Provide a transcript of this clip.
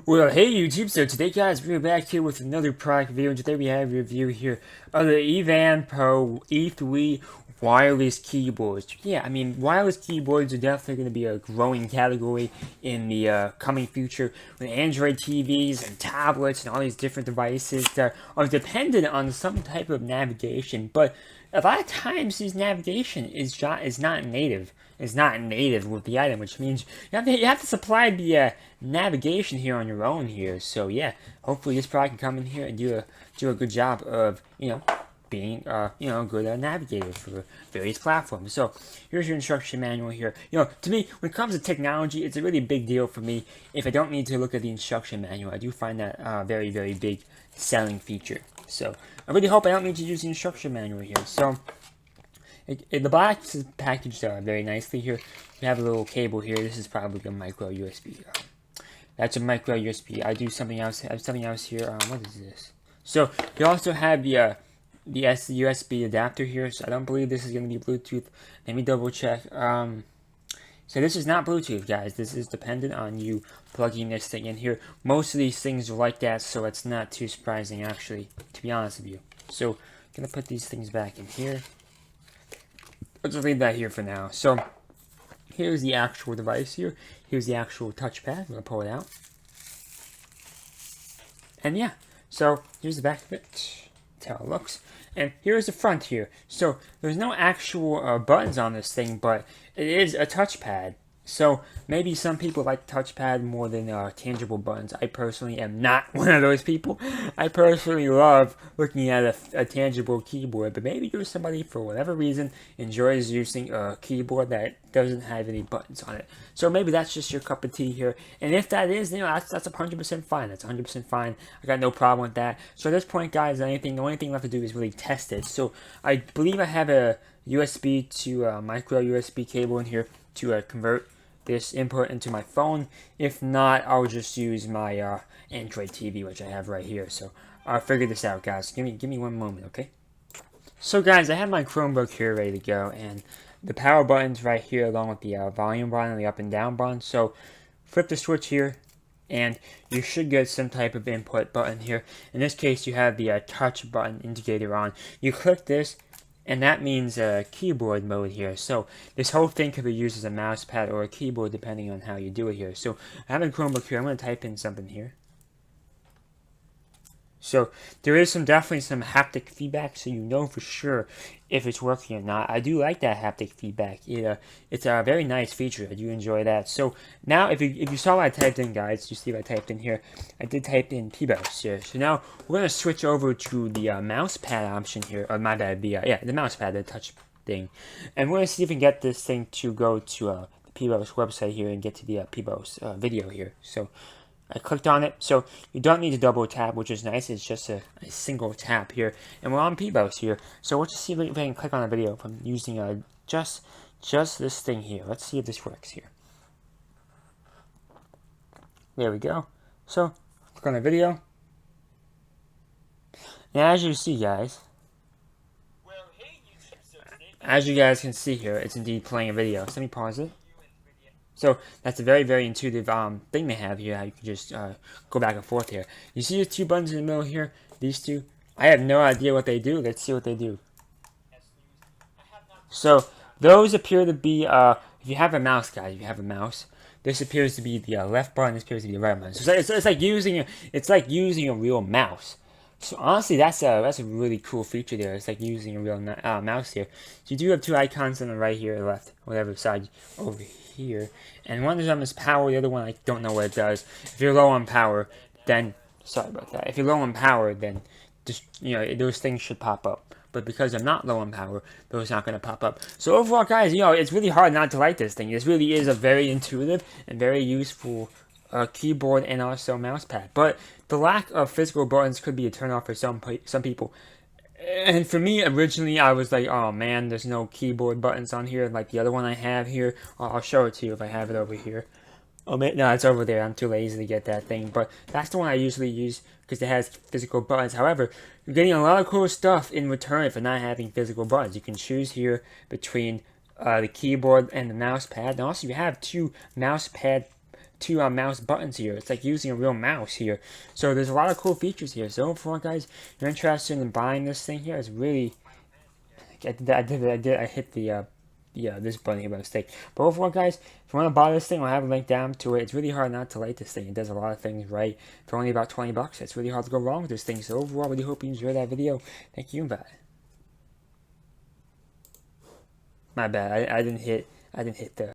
Well, hey YouTube, so today guys, we're back here with another product video, and today we have a review here of the EVANPO E3 wireless keyboards. Yeah, I mean, wireless keyboards are definitely going to be a growing category in the coming future with Android TVs and tablets and all these different devices that are dependent on some type of navigation, but a lot of times this navigation is not native. It's not native with the item, which means you have to supply the navigation here on your own here. So yeah, hopefully this product can come in here and do a good job of being a good navigator for various platforms. So here's your instruction manual here. To me, when it comes to technology, it's a really big deal for me. If I don't need to look at the instruction manual, I do find that very, very big selling feature. So I really hope I don't need to use the instruction manual here. So the box is packaged very nicely here. You have a little cable here. This is probably a micro USB. That's a micro USB. I do something else. I have something else here. What is this? So you also have the USB adapter here. So I don't believe this is going to be Bluetooth. Let me double check. So this is not Bluetooth, guys. This is dependent on you plugging this thing in here. Most of these things are like that, so it's not too surprising, actually, to be honest with you. So I'm gonna put these things back in here. Let's just leave that here for now. So here's the actual device here. Here's the actual touchpad. I'm gonna pull it out. And yeah, so here's the back of it. That's how it looks. And here's the front here. So there's no actual buttons on this thing, but it is a touchpad. So maybe some people like touchpad more than tangible buttons. I personally am not one of those people. I personally love looking at a tangible keyboard, but maybe you're somebody, for whatever reason, enjoys using a keyboard that doesn't have any buttons on it. So maybe that's just your cup of tea here. And if that is, that's 100% fine. That's 100% fine. I got no problem with that. So at this point, guys, the only thing left to do is really test it. So I believe I have a USB to micro USB cable in here to convert this input into my phone. If not, I'll just use my Android TV, which I have right here. So I'll figure this out, guys. Give me one moment, okay? So guys, I have my Chromebook here ready to go, and the power button's right here along with the volume button and the up and down button. So flip the switch here, and you should get some type of input button here. In this case, you have the touch button indicator on. You click this, and that means keyboard mode here. So this whole thing could be used as a mouse pad or a keyboard depending on how you do it here. So I have a Chromebook here. I'm going to type in something here. So there is definitely some haptic feedback, so you know for sure if it's working or not. I do like that haptic feedback. It's a very nice feature. I do enjoy that. So now, if you saw what I typed in, guys, you see what I typed in here. I did type in PBOS here. So now we're gonna switch over to the mouse pad option here. Or my bad, the mouse pad, the touch thing, and we're gonna see if we can get this thing to go to the PBOS website here and get to the PBOS video here. So I clicked on it, so you don't need to double tap, which is nice. It's just a single tap here, and we're on PBOS here. So let's just see if I can click on a video from using just this thing here. Let's see if this works here. There we go. So click on a video, and as you see, guys, as you guys can see here, it's indeed playing a video. So let me pause it. So that's a very, very intuitive thing they have here. How you can just go back and forth here. You see the two buttons in the middle here? These two? I have no idea what they do. Let's see what they do. So those appear to be, if you have a mouse, guys, if you have a mouse, this appears to be the left button. This appears to be the right button. So it's like using a real mouse. So honestly, that's a really cool feature there. It's like using a real mouse here. So you do have two icons on the right here, left, whatever side over here. And one of them is power. The other one, I don't know what it does. If you're low on power, then sorry about that. If you're low on power, then just those things should pop up. But because I'm not low on power, those are not going to pop up. So overall, guys, it's really hard not to like this thing. This really is a very intuitive and very useful keyboard and also mouse pad. But the lack of physical buttons could be a turnoff for some people. And for me, originally, I was like, oh man, there's no keyboard buttons on here like the other one I have here. I'll show it to you if I have it over here. Oh, no, it's over there. I'm too lazy to get that thing. But that's the one I usually use because it has physical buttons. However, you're getting a lot of cool stuff in return for not having physical buttons. You can choose here between the keyboard and the mouse pad. And also, you have two mouse pad two mouse buttons here. It's like using a real mouse here. So there's a lot of cool features here. So overall, guys, if you're interested in buying this thing here, it's really, I hit the this button here by mistake. But overall, guys, if you want to buy this thing, I'll have a link down to it. It's really hard not to like this thing. It does a lot of things right for only about 20 bucks. It's really hard to go wrong with this thing. So overall, I really hope you enjoyed that video. Thank you, and bye. My bad. I didn't hit the